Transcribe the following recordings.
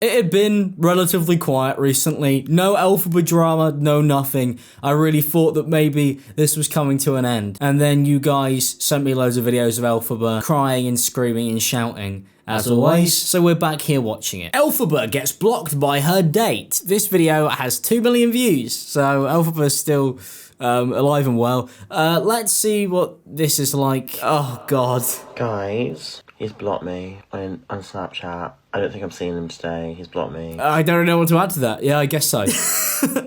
It had been relatively quiet recently. No Elphaba drama, no nothing. I really thought that maybe this was coming to an end. And then you guys sent me loads of videos of Elphaba crying and screaming and shouting, as always. So we're back here watching it. Elphaba gets blocked by her date. This video has 2 million views, so Elphaba's still alive and well. Let's see what this is like. Oh, God. Guys, he's blocked me on Snapchat. I don't think I'm seeing him today. He's blocked me. I don't know what to add to that. Yeah, I guess so.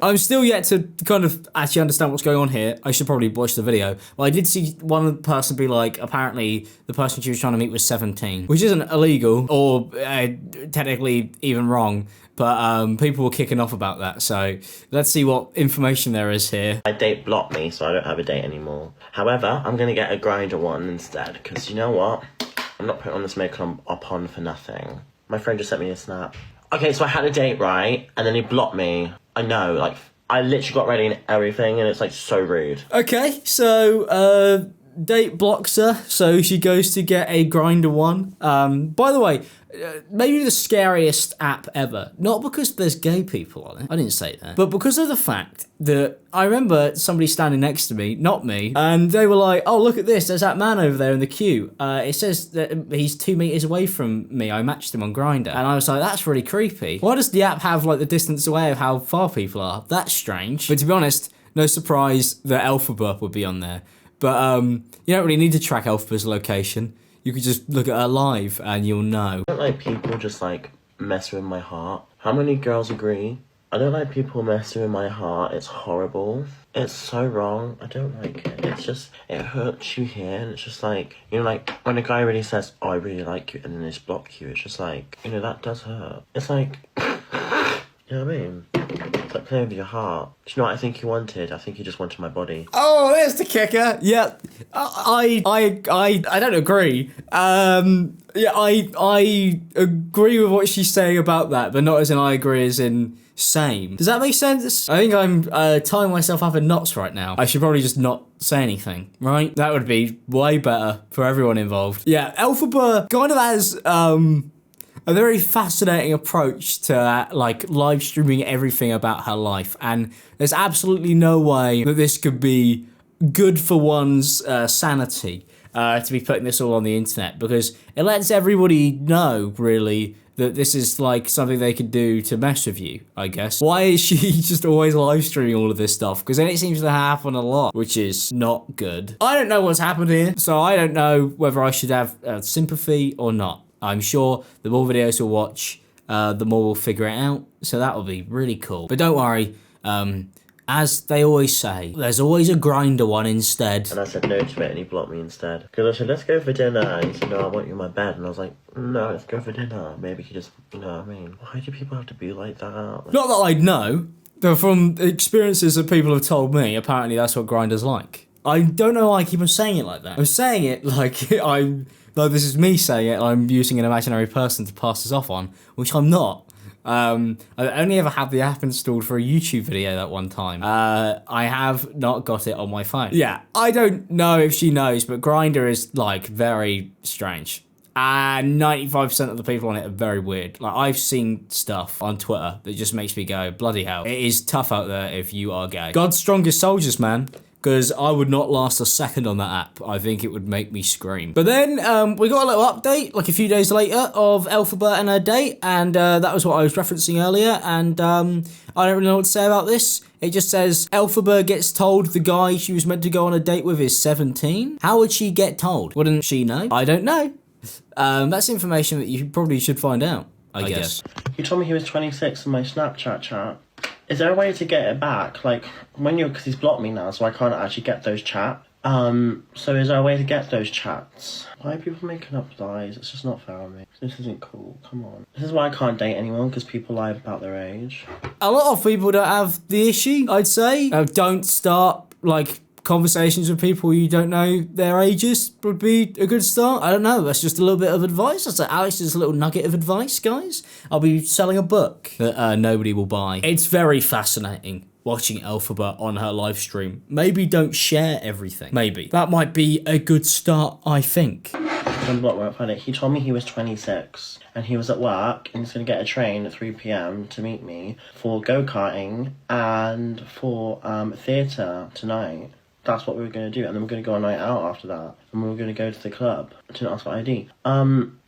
I'm still yet to kind of actually understand what's going on here. I should probably watch the video. Well, I did see one person be like, apparently the person she was trying to meet was 17, which isn't illegal or technically even wrong. But people were kicking off about that, so let's see what information there is here. My date blocked me, so I don't have a date anymore. However, I'm going to get a grinder one instead, because you know what? I'm not putting on this makeup on for nothing. My friend just sent me a snap. Okay, so I had a date, right? And then he blocked me. I know, like, I literally got ready and everything, and it's, like, so rude. Okay, so, date blocks her, so she goes to get a grinder one. By the way, maybe the scariest app ever. Not because there's gay people on it, I didn't say that, but because of the fact that I remember somebody standing next to me, not me, and they were like, oh, look at this, there's that man over there in the queue. It says that he's 2 meters away from me. I matched him on Grindr. And I was like, that's really creepy. Why does the app have like the distance away of how far people are? That's strange. But to be honest, no surprise that Elphaba would be on there. But you don't really need to track Elphaba's location. You could just look at her live and you'll know. I don't like people just like messing with my heart. How many girls agree? I don't like people messing with my heart. It's horrible. It's so wrong. I don't like it. It's just, it hurts you here, and it's just like, you know, like when a guy really says, oh, I really like you, and then they just block you, it's just like, you know, that does hurt. It's like, you know what I mean? It's like playing with your heart. Do you know what I think he wanted? I think he just wanted my body. Oh, there's the kicker. Yeah, I don't agree. Yeah, I agree with what she's saying about that, but not as in I agree as in same. Does that make sense? I think I'm tying myself up in knots right now. I should probably just not say anything, right? That would be way better for everyone involved. Yeah, Elphaba kind of has a very fascinating approach to like live streaming everything about her life, and there's absolutely no way that this could be good for one's sanity to be putting this all on the internet, because it lets everybody know really that this is like something they could do to mess with you, I guess. Why is she just always live streaming all of this stuff? Because then it seems to happen a lot, which is not good. I don't know what's happened here, so I don't know whether I should have sympathy or not. I'm sure the more videos we'll watch, the more we'll figure it out. So that will be really cool. But don't worry, as they always say, there's always a grinder one instead. And I said no to it, and he blocked me instead. Because I said, let's go for dinner. And he said, no, I want you in my bed. And I was like, no, let's go for dinner. Maybe he just, you know what I mean? Why do people have to be like that? Like, not that I'd know. But from experiences that people have told me, apparently that's what Grindr's like. I don't know why I keep on saying it like that. I'm saying it like though this is me saying it, I'm using an imaginary person to pass this off on, which I'm not. I only ever had the app installed for a YouTube video that one time. I have not got it on my phone. Yeah, I don't know if she knows, but Grindr is like very strange. And 95% of the people on it are very weird. Like, I've seen stuff on Twitter that just makes me go, bloody hell. It is tough out there if you are gay. God's strongest soldiers, man. Because I would not last a second on that app. I think it would make me scream. But then we got a little update, like a few days later, of Elphaba and her date. And that was what I was referencing earlier. And I don't really know what to say about this. It just says, Elphaba gets told the guy she was meant to go on a date with is 17. How would she get told? Wouldn't she know? I don't know. That's information that you probably should find out, I guess. He told me he was 26 in my Snapchat chat. Is there a way to get it back? Like, when you're, because he's blocked me now, so I can't actually get those chats. So is there a way to get those chats? Why are people making up lies? It's just not fair on me. This isn't cool, come on. This is why I can't date anyone, because people lie about their age. A lot of people don't have the issue, I'd say. Don't start, like, conversations with people you don't know their ages would be a good start. I don't know, that's just a little bit of advice. That's Alex's little nugget of advice, guys. I'll be selling a book that nobody will buy. It's very fascinating watching Elphaba on her live stream. Maybe don't share everything. Maybe. That might be a good start, I think. What won't find it? He told me he was 26 and he was at work and he's going to get a train at 3 p.m. to meet me for go-karting and for theatre tonight. That's what we were going to do, and then we're going to go a night out after that, and we were going to go to the club. I didn't ask for ID.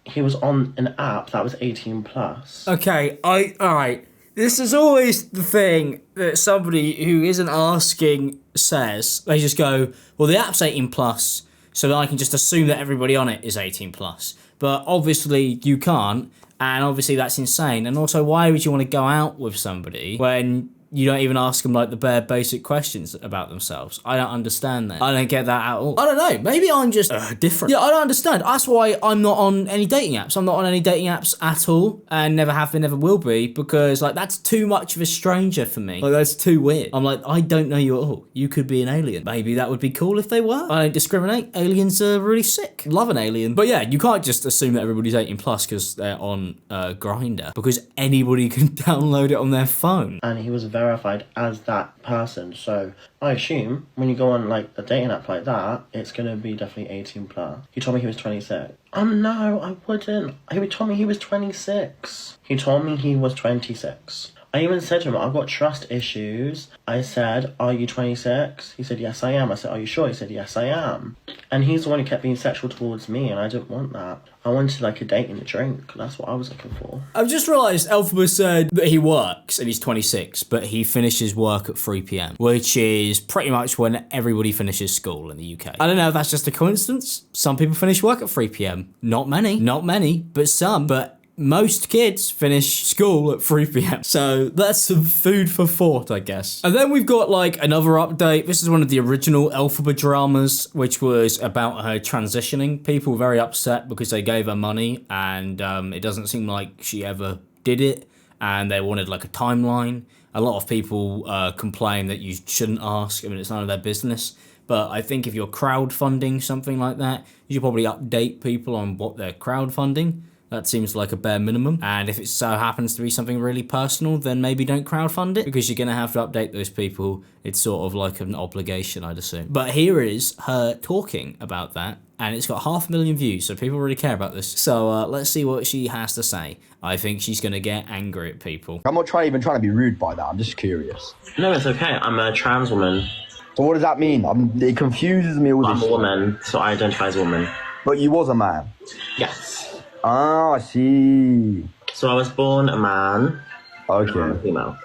He was on an app that was 18 plus. Okay, alright. This is always the thing that somebody who isn't asking says. They just go, well, the app's 18 plus, so then I can just assume that everybody on it is 18 plus. But obviously you can't, and obviously that's insane. And also, why would you want to go out with somebody when you don't even ask them like the bare basic questions about themselves? I don't understand that. I don't get that at all. I don't know. Maybe I'm just different. Yeah, I don't understand. That's why I'm not on any dating apps. I'm not on any dating apps at all, and never have been, never will be, because like that's too much of a stranger for me. Like that's too weird. I'm like, I don't know you at all. You could be an alien. Maybe that would be cool if they were. I don't discriminate. Aliens are really sick. Love an alien. But yeah, you can't just assume that everybody's 18 plus because they're on Grindr, because anybody can download it on their phone. And he was verified as that person, so I assume when you go on like a dating app like that, it's gonna be definitely 18 plus. He told me he was 26. No, I wouldn't. He told me he was 26. He told me he was 26. I even said to him, I've got trust issues. I said, are you 26? He said, yes, I am. I said, are you sure? He said, yes, I am. And he's the one who kept being sexual towards me, and I didn't want that. I wanted like a date and a drink. That's what I was looking for. I've just realised Elphaba said that he works and he's 26, but he finishes work at 3 p.m, which is pretty much when everybody finishes school in the UK. I don't know if that's just a coincidence. Some people finish work at 3 p.m. Not many, but some. But most kids finish school at 3 p.m. So that's some food for thought, I guess. And then we've got like another update. This is one of the original Elphaba dramas, which was about her transitioning. People were very upset because they gave her money and it doesn't seem like she ever did it. And they wanted like a timeline. A lot of people complain that you shouldn't ask. I mean, it's none of their business. But I think if you're crowdfunding something like that, you should probably update people on what they're crowdfunding. That seems like a bare minimum. And if it so happens to be something really personal, then maybe don't crowdfund it, because you're going to have to update those people. It's sort of like an obligation, I'd assume. But here is her talking about that, and it's got 500,000 views, so people really care about this. So let's see what she has to say. I think she's going to get angry at people. I'm not even trying to be rude by that. I'm just curious. No, it's okay. I'm a trans woman. So what does that mean? It confuses me all this. I'm a woman, so I identify as a woman. But you was a man? Yes. Ah, I see. So I was born a man. Okay. And I'm a female.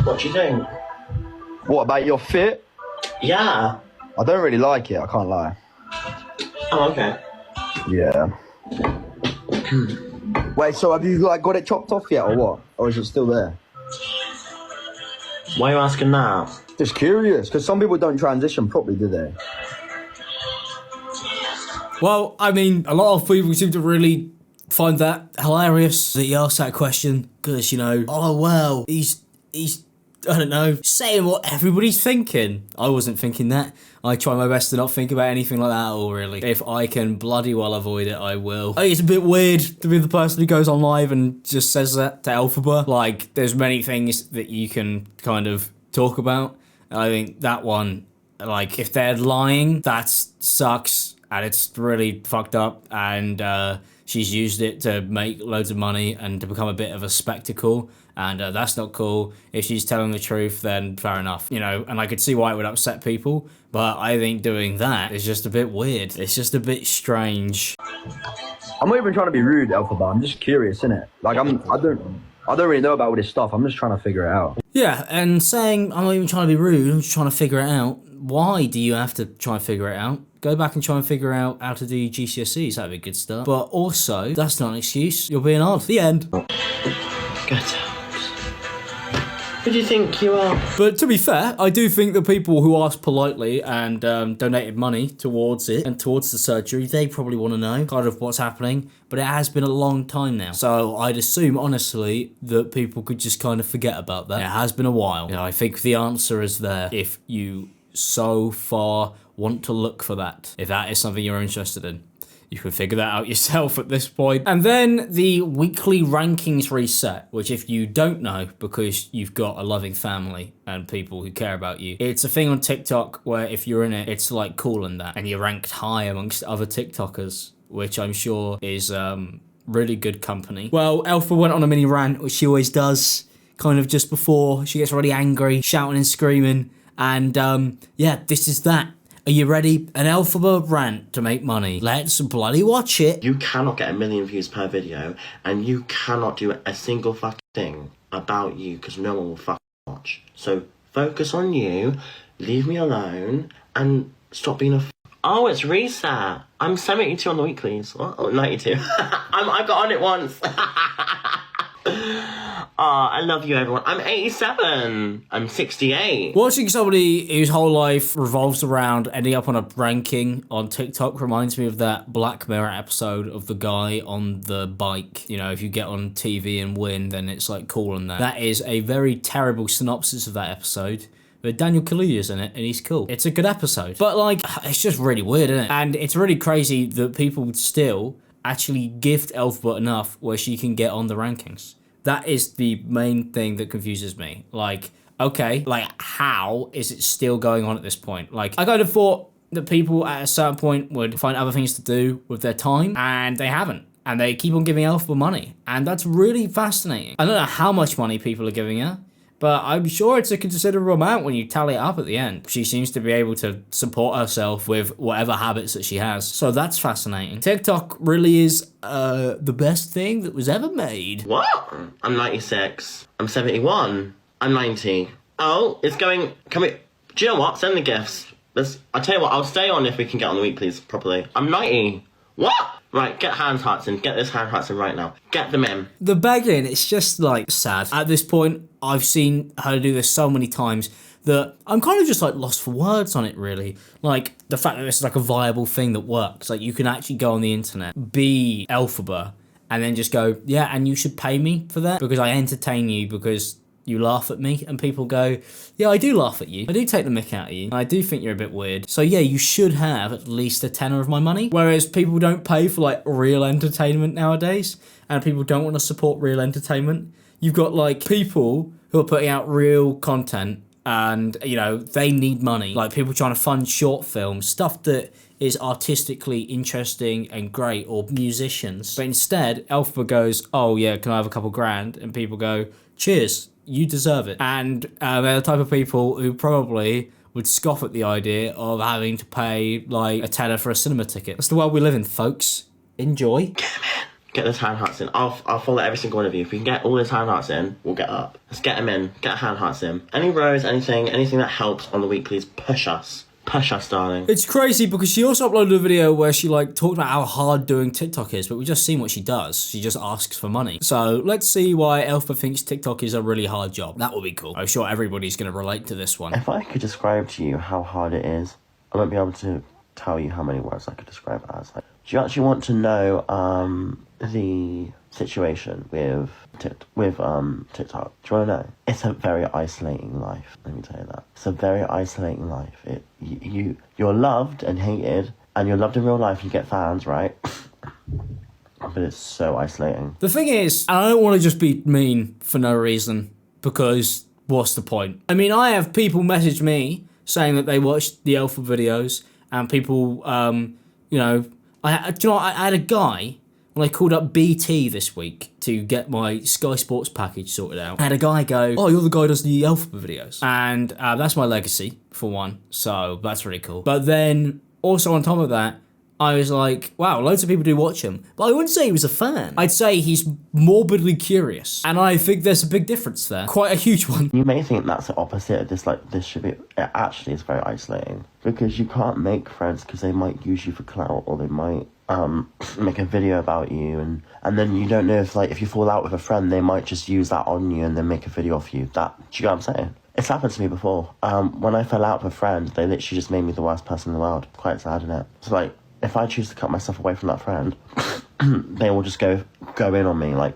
What do you think? What about your fit? Yeah. I don't really like it, I can't lie. Oh, okay. Yeah. Wait, so have you like got it chopped off yet or what? Or is it still there? Why are you asking that? Just curious, because some people don't transition properly, do they? Well, I mean, a lot of people seem to really find that hilarious that he asked that question, because, you know, oh, well, he's, I don't know, saying what everybody's thinking. I wasn't thinking that. I try my best to not think about anything like that at all, really. If I can bloody well avoid it, I will. I think it's a bit weird to be the person who goes on live and just says that to Elphaba. Like, there's many things that you can kind of talk about. And I think that one, like, if they're lying, that sucks. And it's really fucked up, and she's used it to make loads of money and to become a bit of a spectacle, and that's not cool. If she's telling the truth, then fair enough, you know, and I could see why it would upset people, but I think doing that is just a bit weird. It's just a bit strange. I'm not even trying to be rude, Elphaba. I'm just curious, innit? Like, I don't really know about all this stuff. I'm just trying to figure it out. Yeah, and saying I'm not even trying to be rude, I'm just trying to figure it out. Why do you have to try and figure it out? Go back and try and figure out how to do GCSEs, that'd be a good start. But also, that's not an excuse. You're being odd. The end. Get out. Who do you think you are? But to be fair, I do think the people who asked politely and donated money towards it and towards the surgery, they probably want to know kind of what's happening. But it has been a long time now. So I'd assume, honestly, that people could just kind of forget about that. It has been a while. You know, I think the answer is there if you so far want to look for that. If that is something you're interested in, You can figure that out yourself at this point. And then the weekly rankings reset, which if you don't know, because you've got a loving family and people who care about you, it's a thing on TikTok where if you're in it, it's like cool and that, and you're ranked high amongst other TikTokers, which I'm sure is really good company. Well, Elphaba went on a mini rant, which she always does, kind of just before she gets really angry, shouting and screaming. And yeah, this is that. Are you ready? An Elphaba rant to make money. Let's bloody watch it. You cannot get 1 million views per video, and you cannot do a single fucking thing about you because no one will fucking watch. So focus on you, leave me alone, and stop being a Oh, it's reset. I'm 72 on the weeklies. What? Oh, 92. I got on it once. Oh, I love you, everyone. I'm 87. I'm 68. Watching somebody whose whole life revolves around ending up on a ranking on TikTok reminds me of that Black Mirror episode of the guy on the bike. You know, if you get on TV and win, then it's like cool and that. That is a very terrible synopsis of that episode. But Daniel Kaluuya's in it, and he's cool. It's a good episode. But, like, it's just really weird, isn't it? And it's really crazy that people still actually gift Elphaba enough where she can get on the rankings. That is the main thing that confuses me. Like, okay, like, how is it still going on at this point? Like, I kind of thought that people at a certain point would find other things to do with their time, and they haven't. And they keep on giving Elphaba money. And that's really fascinating. I don't know how much money people are giving her, but I'm sure it's a considerable amount when you tally it up at the end. She seems to be able to support herself with whatever habits that she has. So that's fascinating. TikTok really is the best thing that was ever made. What? I'm 96. I'm 71. I'm 90. Oh, it's going... Can we... Do you know what? Send the gifts. I'll tell you what, I'll stay on if we can get on the weeklies properly. I'm 90. What? Right, get hand hearts in. Get this hand hearts in right now. Get them in. The begging, it's just, like, sad. At this point, I've seen her do this so many times that I'm kind of just, like, lost for words on it, really. Like, the fact that this is, like, a viable thing that works. Like, you can actually go on the internet, be Elphaba, and then just go, yeah, and you should pay me for that because I entertain you because you laugh at me, and people go, yeah, I do laugh at you. I do take the mick out of you. And I do think you're a bit weird. So yeah, you should have at least a tenner of my money. Whereas people don't pay for like real entertainment nowadays, and people don't want to support real entertainment. You've got like people who are putting out real content and, you know, they need money. Like people trying to fund short films, stuff that is artistically interesting and great, or musicians. But instead, Elphaba goes, oh yeah, can I have a couple grand? And people go, cheers. You deserve it. And they're the type of people who probably would scoff at the idea of having to pay like a tenner for a cinema ticket. That's the world we live in, folks. Enjoy. Get them in. Get those hand hearts in. I'll follow every single one of you. If we can get all those hand hearts in, we'll get up. Let's get them in. Get hand hearts in. Any rows, anything that helps on the weeklies, push us. Push us, darling. It's crazy because she also uploaded a video where she like talked about how hard doing TikTok is, but we've just seen what she does. She just asks for money. So let's see why Elphaba thinks TikTok is a really hard job. That will be cool. I'm sure everybody's going to relate to this one. If I could describe to you how hard it is, I won't be able to tell you how many words I could describe it as. Like, do you actually want to know the situation with TikTok? Do you want to know? It's a very isolating life. Let me tell you that. It's a very isolating life. You're loved and hated, and you're loved in real life. You get fans, right? But it's so isolating. The thing is, I don't want to just be mean for no reason, because what's the point? I mean, I have people message me saying that they watched the Elphaba videos, and people, you know, I had a guy, when I called up BT this week to get my Sky Sports package sorted out, I had a guy go, oh, you're the guy who does the Elphaba videos. And that's my legacy, for one, so that's really cool. But then, also on top of that, I was like, wow, loads of people do watch him. But I wouldn't say he was a fan. I'd say he's morbidly curious. And I think there's a big difference there. Quite a huge one. You may think that's the opposite of this, like, this should be... It actually is very isolating. Because you can't make friends because they might use you for clout, or they might make a video about you, and then you don't know if you fall out with a friend, they might just use that on you and then make a video of you. Do you get what I'm saying? It's happened to me before. When I fell out with a friend, they literally just made me the worst person in the world. Quite sad, isn't it? So, like, if I choose to cut myself away from that friend, they will just go in on me, like,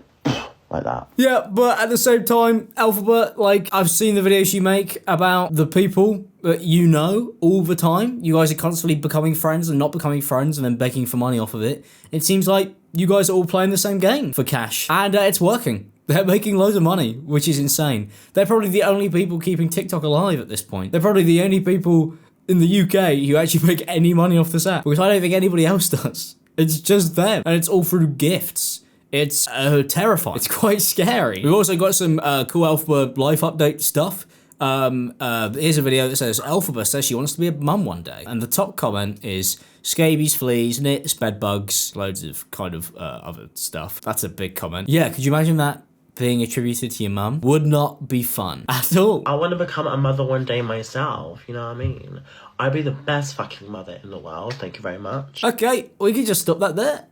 like that. Yeah, but at the same time, Elphaba, like, I've seen the videos you make about the people that you know all the time. You guys are constantly becoming friends and not becoming friends and then begging for money off of it. It seems like you guys are all playing the same game for cash. And it's working. They're making loads of money, which is insane. They're probably the only people keeping TikTok alive at this point. They're probably the only people in the UK who actually make any money off this app, because I don't think anybody else does. It's just them, and it's all through gifts. It's terrifying. It's quite scary. We've also got some cool Elphaba life update stuff. Here's a video that says, Elphaba says she wants to be a mum one day. And the top comment is, scabies, fleas, nits, bed bugs, loads of kind of other stuff. That's a big comment. Yeah, could you imagine that being attributed to your mum? Would not be fun at all. I want to become a mother one day myself, you know what I mean? I'd be the best fucking mother in the world, thank you very much. Okay, we can just stop that there.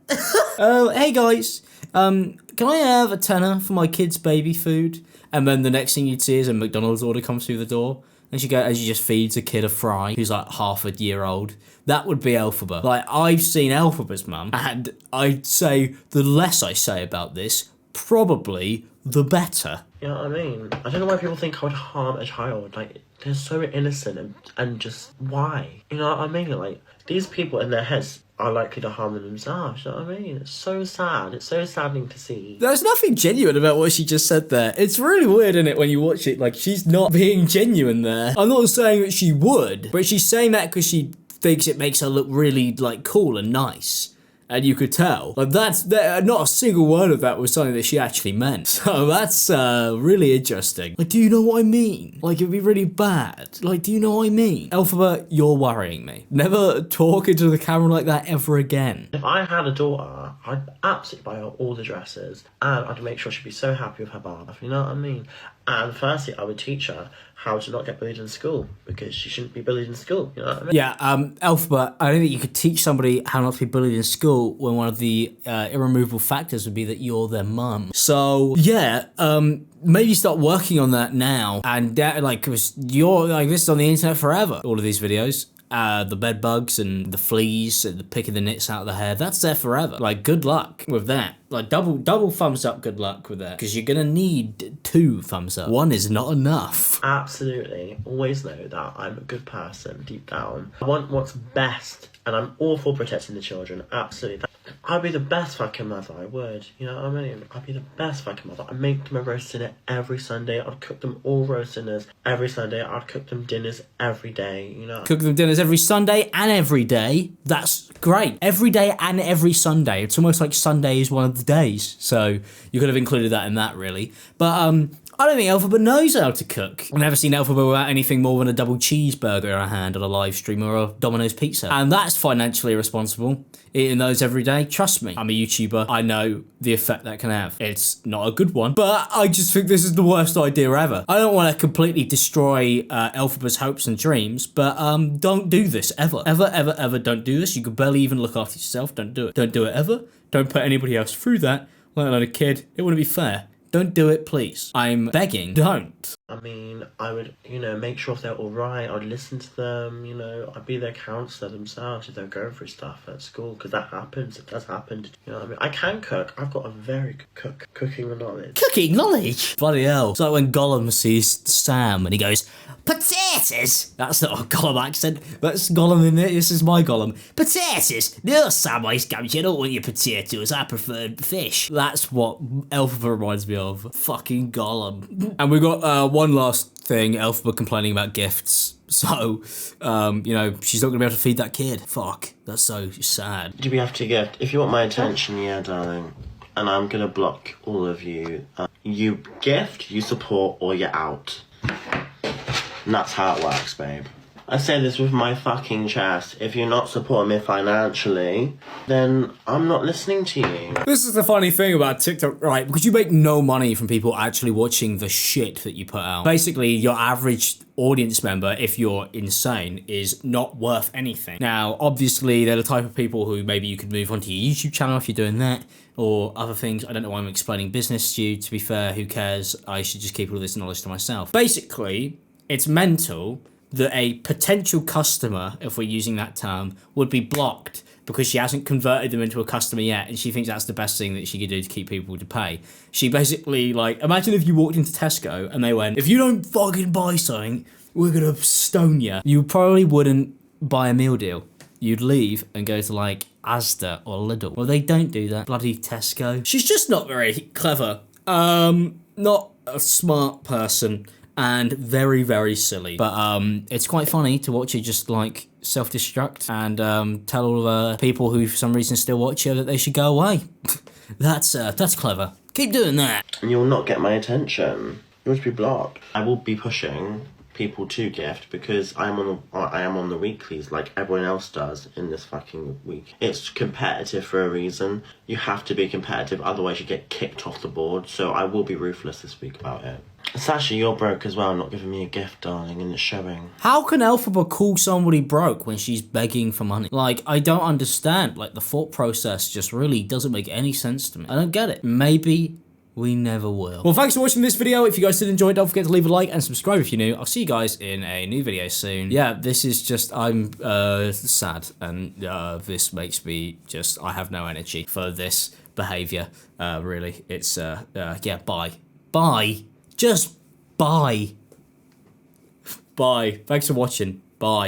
Hey guys, can I have a tenner for my kid's baby food? And then the next thing you'd see is a McDonald's order comes through the door, and she just feeds a kid a fry who's like half a year old. That would be Elphaba. Like, I've seen Elphaba's mum, and I'd say the less I say about this, probably the better. You know what I mean? I don't know why people think I would harm a child. Like, they're so innocent and just why? You know what I mean? Like, these people in their heads are likely to harm them themselves. You know what I mean? It's so sad. It's so saddening to see. There's nothing genuine about what she just said there. It's really weird, isn't it, when you watch it? Like, she's not being genuine there. I'm not saying that she would, but she's saying that because she thinks it makes her look really, like, cool and nice. And you could tell. Like, not a single word of that was something that she actually meant. So that's really interesting. Like, do you know what I mean? Like, it'd be really bad. Like, do you know what I mean? Elphaba, you're worrying me. Never talk into the camera like that ever again. If I had a daughter, I'd absolutely buy her all the dresses. And I'd make sure she'd be so happy with her bath. You know what I mean? And firstly, I would teach her how to not get bullied in school, because she shouldn't be bullied in school, you know what I mean? Yeah, Elphaba, I don't think you could teach somebody how not to be bullied in school when one of the irremovable factors would be that you're their mum. So, yeah, maybe start working on that now. And that, like, cause you're, like, this is on the internet forever, all of these videos. The bed bugs and the fleas and the picking the nits out of the hair, that's there forever. Like, good luck with that. Like, double thumbs up, good luck with that. Because you're gonna need 2 thumbs up. 1 is not enough. Absolutely. Always know that I'm a good person deep down. I want what's best, and I'm all for protecting the children. Absolutely. I'd be the best fucking mother, I would. You know what I mean? I'd be the best fucking mother. I'd make them a roast dinner every Sunday. I'd cook them all roast dinners every Sunday. I'd cook them dinners every day, you know? Cook them dinners every Sunday and every day. That's great. Every day and every Sunday. It's almost like Sunday is one of the days. So you could have included that in that, really. But, I don't think Elphaba knows how to cook. I've never seen Elphaba without anything more than a double cheeseburger in her hand on a live stream or a Domino's pizza. And that's financially responsible. Eating those every day, trust me. I'm a YouTuber. I know the effect that can have. It's not a good one, but I just think this is the worst idea ever. I don't want to completely destroy Elphaba's hopes and dreams, but don't do this ever. Ever don't do this. You could barely even look after yourself. Don't do it. Don't do it ever. Don't put anybody else through that, let alone a kid. It wouldn't be fair. Don't do it, please. I'm begging. Don't. I mean, I would, you know, make sure if they're alright, I'd listen to them, you know, I'd be their counsellor themselves if they're going through stuff at school, because that happens, it does happen, you know what I mean? I can cook, I've got a very good cooking knowledge. Cooking knowledge? Bloody hell. It's like when Gollum sees Sam and he goes, potatoes! That's not a Gollum accent, that's Gollum in it, this is my Gollum. Potatoes! No, Samwise Gamgee, I don't want your potatoes, I prefer fish. That's what Elphaba reminds me of. Fucking Gollum. And we've got one last thing, Elphaba complaining about gifts. So, you know, she's not gonna be able to feed that kid. Fuck, that's so sad. Do we have to gift? If you want my attention, yeah, darling. And I'm gonna block all of you. You gift, you support, or you're out. And that's how it works, babe. I say this with my fucking chest. If you're not supporting me financially, then I'm not listening to you. This is the funny thing about TikTok, right? Because you make no money from people actually watching the shit that you put out. Basically, your average audience member, if you're insane, is not worth anything. Now, obviously, they're the type of people who maybe you could move onto your YouTube channel if you're doing that, or other things. I don't know why I'm explaining business to you. To be fair, who cares? I should just keep all this knowledge to myself. Basically, it's mental that a potential customer, if we're using that term, would be blocked because she hasn't converted them into a customer yet, and she thinks that's the best thing that she could do to keep people to pay. She basically, like, imagine if you walked into Tesco and they went, if you don't fucking buy something, we're gonna stone you. You probably wouldn't buy a meal deal. You'd leave and go to, like, Asda or Lidl. Well, they don't do that. Bloody Tesco. She's just not very clever. Not a smart person. And very, very silly. But it's quite funny to watch her just, like, self-destruct and tell all of the people who for some reason still watch her that they should go away. That's clever. Keep doing that. And you'll not get my attention. You'll just be blocked. I will be pushing people to gift because I am on the weeklies like everyone else does in this fucking week. It's competitive for a reason. You have to be competitive, otherwise you get kicked off the board. So I will be ruthless this week about it. Sasha, you're broke as well, not giving me a gift, darling, and it's showing. How can Elphaba call somebody broke when she's begging for money? Like, I don't understand. Like, the thought process just really doesn't make any sense to me. I don't get it. Maybe we never will. Well, thanks for watching this video. If you guys did enjoy it, don't forget to leave a like and subscribe if you're new. I'll see you guys in a new video soon. Yeah, this is just, I'm sad, and this makes me just, I have no energy for this behavior, really. It's, yeah, bye. Bye. Just bye. Bye. Thanks for watching. Bye.